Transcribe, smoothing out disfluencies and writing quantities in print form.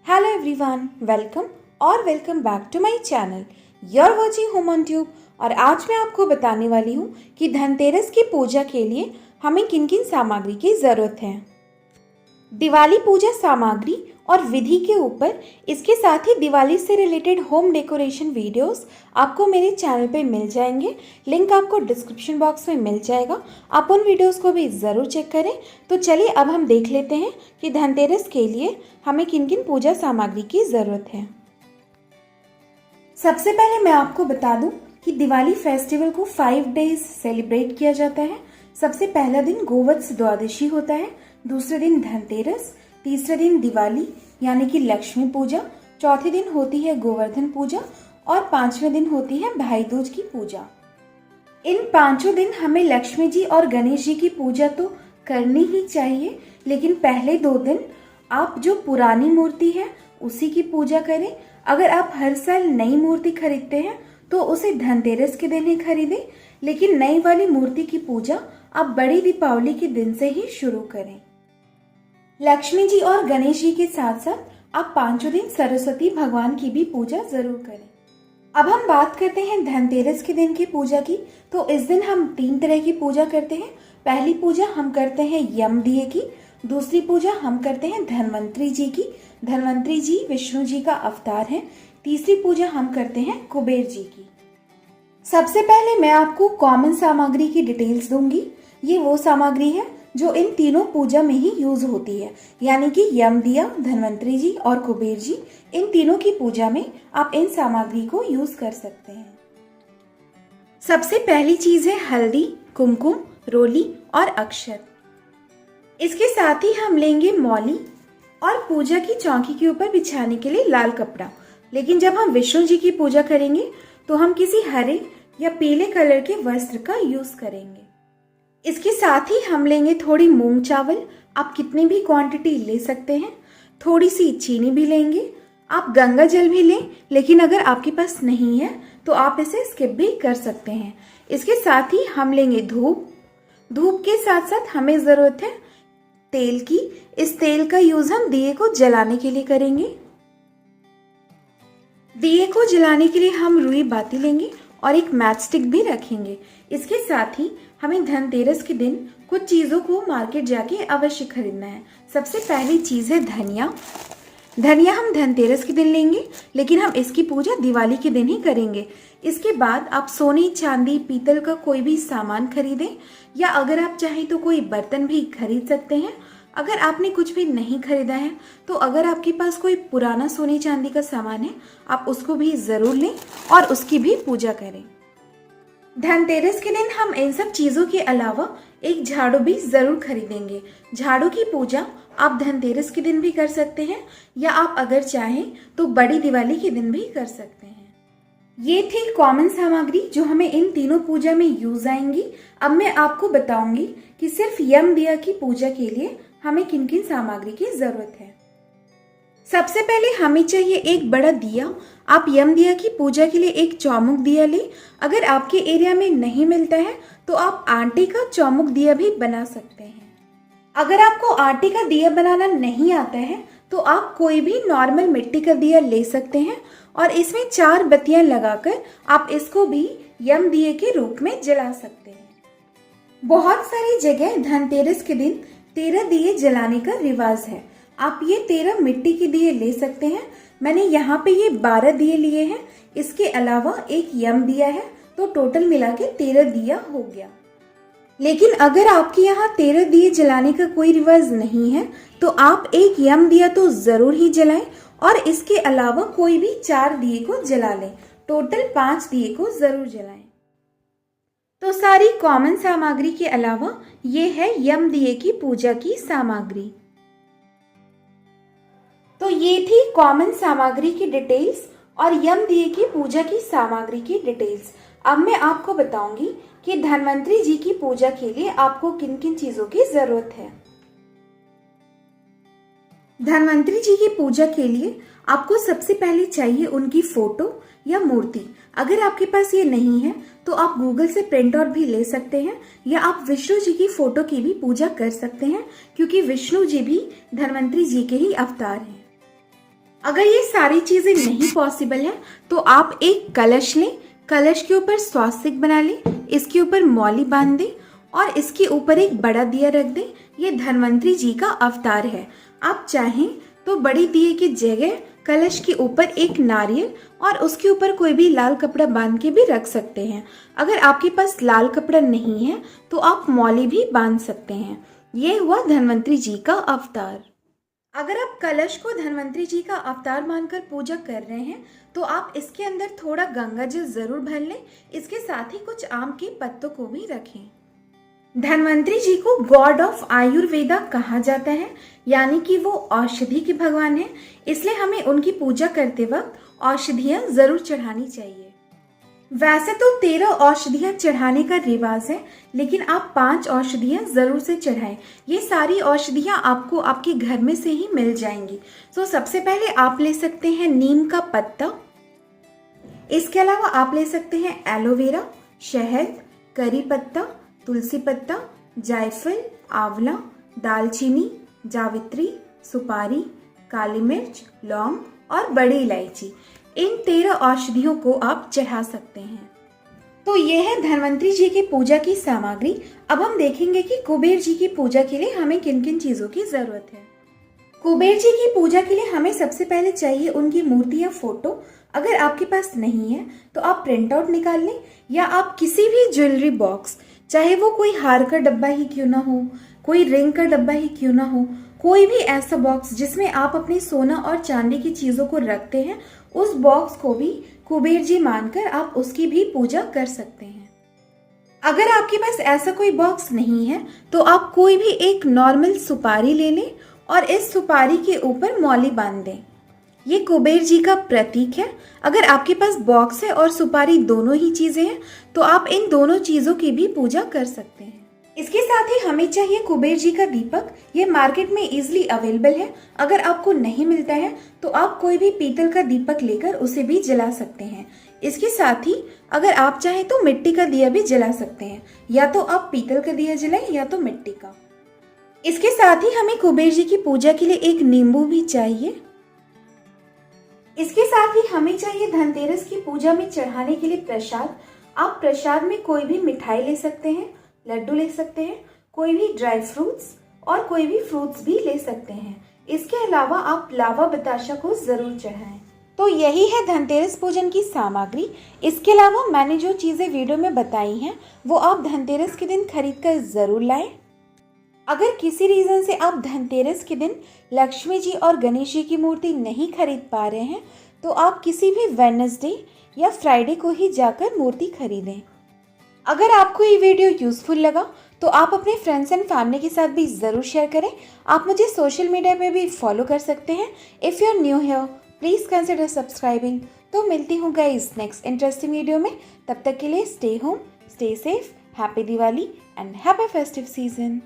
Hello everyone, welcome back to my channel. You're watching Home on Tube. और आज मैं आपको बताने वाली हूँ कि धनतेरस की पूजा के लिए हमें किन किन सामग्री की ज़रूरत है। दिवाली पूजा सामग्री और विधि के ऊपर इसके साथ ही दिवाली से रिलेटेड होम डेकोरेशन वीडियोस आपको मेरे चैनल पे मिल जाएंगे। लिंक आपको डिस्क्रिप्शन बॉक्स में मिल जाएगा, आप उन वीडियोस को भी ज़रूर चेक करें। तो चलिए अब हम देख लेते हैं कि धनतेरस के लिए हमें किन किन पूजा सामग्री की ज़रूरत है। सबसे पहले मैं आपको बता दूं कि दिवाली फेस्टिवल को 5 डेज सेलिब्रेट किया जाता है। सबसे पहला दिन गोवत्स द्वादशी होता है, दूसरे दिन धनतेरस, तीसरे दिन दिवाली यानी कि लक्ष्मी पूजा, चौथे दिन होती है गोवर्धन पूजा और पांचवें दिन होती है भाई दूज की पूजा। इन पांचों दिन हमें लक्ष्मी जी और गणेश जी की पूजा तो करनी ही चाहिए, लेकिन पहले 2 दिन आप जो पुरानी मूर्ति है उसी की पूजा करें। अगर आप हर साल नई मूर्ति खरीदते हैं तो उसे धनतेरस के दिन ही खरीदें, लेकिन नई वाली मूर्ति की पूजा आप बड़ी दीपावली के दिन से ही शुरू करें। लक्ष्मी जी और गणेश जी के साथ साथ आप 5 दिन सरस्वती भगवान की भी पूजा जरूर करें। अब हम बात करते हैं धनतेरस के दिन की पूजा की। तो इस दिन हम 3 तरह की पूजा करते हैं। पहली पूजा हम करते हैं यम दिए की, दूसरी पूजा हम करते हैं धन्वंतरी जी की। धन्वंतरी जी विष्णु जी का अवतार है। तीसरी पूजा हम करते हैं कुबेर जी की। सबसे पहले मैं आपको कॉमन सामग्री की डिटेल्स दूंगी। ये वो सामग्री है जो इन तीनों पूजा में ही यूज होती है, यानी कि यम दिया, धन्वंतरी जी और कुबेर जी, इन तीनों की पूजा में आप इन सामग्री को यूज कर सकते हैं। सबसे पहली चीज है हल्दी, कुमकुम, रोली और अक्षत। इसके साथ ही हम लेंगे मौली और पूजा की चौकी के ऊपर बिछाने के लिए लाल कपड़ा। लेकिन जब हम विष्णु जी की पूजा करेंगे तो हम किसी हरे या पीले कलर के वस्त्र का यूज करेंगे। इसके साथ ही हम लेंगे थोड़ी मूंग चावल, आप कितनी भी क्वांटिटी ले सकते हैं। थोड़ी सी चीनी भी लेंगे। आप गंगा जल भी लें, लेकिन अगर आपके पास नहीं है तो आप इसे स्किप भी कर सकते हैं। इसके साथ ही हम लेंगे धूप। धूप के साथ साथ हमें जरूरत है तेल की। इस तेल का यूज हम दिए को जलाने के लिए करेंगे। दिए को जलाने के लिए हम रुई बाती लेंगे और एक मैच स्टिक भी रखेंगे। इसके साथ ही हमें धनतेरस के दिन कुछ चीजों को मार्केट जाके अवश्य खरीदना है। सबसे पहली चीज है धनिया। धनिया हम धनतेरस के दिन लेंगे, लेकिन हम इसकी पूजा दिवाली के दिन ही करेंगे। इसके बाद आप सोने, चांदी, पीतल का कोई भी सामान खरीदें, या अगर आप चाहें तो कोई बर्तन भी खरीद सकते हैं। अगर आपने कुछ भी नहीं खरीदा है तो अगर आपके पास कोई पुराना सोने चांदी का सामान है, आप उसको भी जरूर लें और उसकी भी पूजा करें। धनतेरस के दिन हम इन सब चीजों के अलावा एक झाड़ू भी जरूर खरीदेंगे। झाड़ू की पूजा आप धनतेरस के दिन भी कर सकते हैं, या आप अगर चाहें तो बड़ी दिवाली के दिन भी कर सकते हैं। ये थी कॉमन सामग्री जो हमें इन तीनों पूजा में यूज आएंगी। अब मैं आपको बताऊंगी कि सिर्फ यम दिया की पूजा के लिए हमें किन किन सामग्री की जरूरत है। सबसे पहले हमें चाहिए एक बड़ा दिया। आप यम दिया की पूजा के लिए एक चौमुख दिया लें। अगर आपके एरिया में नहीं मिलता है तो आप आटे का चौमुख दिया भी बना सकते हैं। अगर आपको आटे का दिया बनाना नहीं आता है तो आप कोई भी नॉर्मल मिट्टी का दिया ले सकते हैं और इसमें 4 बत्तियां लगाकर आप इसको भी यम दिए के रूप में जला सकते हैं। बहुत सारी जगह धनतेरस के दिन 13 दिए जलाने का रिवाज है। आप ये 13 मिट्टी के दिए ले सकते हैं। मैंने यहाँ पे ये 12 दिए लिए हैं। इसके अलावा एक यम दिया है, तो टोटल मिला के 13 दिया हो गया। लेकिन अगर आपके यहाँ 13 दिए जलाने का कोई रिवाज नहीं है तो आप एक यम दिया तो जरूर ही जलाएं और इसके अलावा कोई भी 4 दिए को जला लें। टोटल 5 दिए को जरूर जलाएं। तो सारी कॉमन सामग्री के अलावा ये है यम दिए की पूजा की सामग्री। तो ये थी कॉमन सामग्री की डिटेल्स और यम दिए की पूजा की सामग्री की डिटेल्स। अब मैं आपको बताऊंगी कि धन्वंतरी जी की पूजा के लिए आपको किन किन चीजों की जरूरत है। धन्वंतरी जी की पूजा के लिए आपको सबसे पहले चाहिए उनकी फोटो या मूर्ति। अगर आपके पास ये नहीं है तो आप गूगल से प्रिंट आउट भी ले सकते हैं, या आप विष्णु जी की फोटो की भी पूजा कर सकते हैं, क्योंकि विष्णु जी भी धन्वंतरी जी के ही अवतार हैं। अगर ये सारी चीजें नहीं पॉसिबल है तो आप एक कलश लें, कलश के ऊपर स्वास्तिक बना लें, इसके ऊपर मौली बांध दें और इसके ऊपर एक बड़ा दिया रख दें। ये धन्वंतरी जी का अवतार है। आप चाहें तो बड़ी दिए की जगह कलश के ऊपर एक नारियल और उसके ऊपर कोई भी लाल कपड़ा बांध के भी रख सकते हैं। अगर आपके पास लाल कपड़ा नहीं है तो आप मौली भी बांध सकते हैं। ये हुआ धन्वंतरी जी का अवतार। अगर आप कलश को धन्वंतरी जी का अवतार मानकर पूजा कर रहे हैं तो आप इसके अंदर थोड़ा गंगा जल जरूर भर लें। इसके साथ ही कुछ आम के पत्तों को भी रखें। धन्वंतरी जी को गॉड ऑफ आयुर्वेदा कहा जाता है, यानी कि वो औषधि के भगवान हैं। इसलिए हमें उनकी पूजा करते वक्त औषधियां जरूर चढ़ानी चाहिए। वैसे तो 13 औषधियां चढ़ाने का रिवाज है, लेकिन आप 5 औषधियां जरूर से चढ़ाएं। ये सारी औषधियां आपको आपके घर में से ही मिल जाएंगी। तो सबसे पहले आप ले सकते हैं नीम का पत्ता। इसके अलावा आप ले सकते हैं एलोवेरा, शहद, करी पत्ता, तुलसी पत्ता, जायफल, आंवला, दालचीनी, जावित्री, सुपारी, काली मिर्च, लौंग और बड़ी इलायची। इन 13 औषधियों को आप चढ़ा सकते हैं। तो ये है धन्वंतरी जी की पूजा की सामग्री। अब हम देखेंगे कि कुबेर जी की पूजा के लिए हमें किन किन चीजों की जरूरत है। कुबेर जी की पूजा के लिए हमें सबसे पहले चाहिए उनकी मूर्ति या फोटो। अगर आपके पास नहीं है तो आप प्रिंट आउट निकाल लें, या आप किसी भी ज्वेलरी बॉक्स, चाहे वो कोई हार का डब्बा ही क्यों ना हो, कोई रिंग का डब्बा ही क्यों ना हो, कोई भी ऐसा बॉक्स जिसमें आप अपनी सोना और चांदी की चीजों को रखते हैं, उस बॉक्स को भी कुबेर जी मानकर आप उसकी भी पूजा कर सकते हैं। अगर आपके पास ऐसा कोई बॉक्स नहीं है तो आप कोई भी एक नॉर्मल सुपारी ले लें और इस सुपारी के ऊपर मौली बांध दें। ये कुबेर जी का प्रतीक है। अगर आपके पास बॉक्स है और सुपारी दोनों ही चीजें हैं तो आप इन दोनों चीजों की भी पूजा कर सकते हैं। इसके साथ ही हमें चाहिए कुबेर जी का दीपक। ये मार्केट में इजीली अवेलेबल है। अगर आपको नहीं मिलता है तो आप कोई भी पीतल का दीपक लेकर उसे भी जला सकते हैं। इसके साथ ही अगर आप चाहें तो मिट्टी का दिया भी जला सकते हैं, या तो आप पीतल का दिया जलाएं या तो मिट्टी का। इसके साथ ही हमें कुबेर जी की पूजा के लिए एक नींबू भी चाहिए। इसके साथ ही हमें चाहिए धनतेरस की पूजा में चढ़ाने के लिए प्रसाद। आप प्रसाद में कोई भी मिठाई ले सकते हैं, लड्डू ले सकते हैं, कोई भी ड्राई फ्रूट्स और कोई भी फ्रूट्स भी ले सकते हैं। इसके अलावा आप लावा बताशा को जरूर चढ़ाएं। तो यही है धनतेरस पूजन की सामग्री। इसके अलावा मैंने जो चीजें वीडियो में बताई हैं वो आप धनतेरस के दिन खरीद कर जरूर लाएं। अगर किसी रीजन से आप धनतेरस के दिन लक्ष्मी जी और गणेश जी की मूर्ति नहीं खरीद पा रहे हैं तो आप किसी भी वेडनेसडे या फ्राइडे को ही जाकर मूर्ति खरीदें। अगर आपको ये वीडियो यूजफुल लगा तो आप अपने फ्रेंड्स एंड फैमिली के साथ भी ज़रूर शेयर करें। आप मुझे सोशल मीडिया पे भी फॉलो कर सकते हैं। If you are new here please consider subscribing. तो मिलती हूँ गाइस नेक्स्ट इंटरेस्टिंग वीडियो में। तब तक के लिए stay home, stay safe, happy Diwali and happy festive season.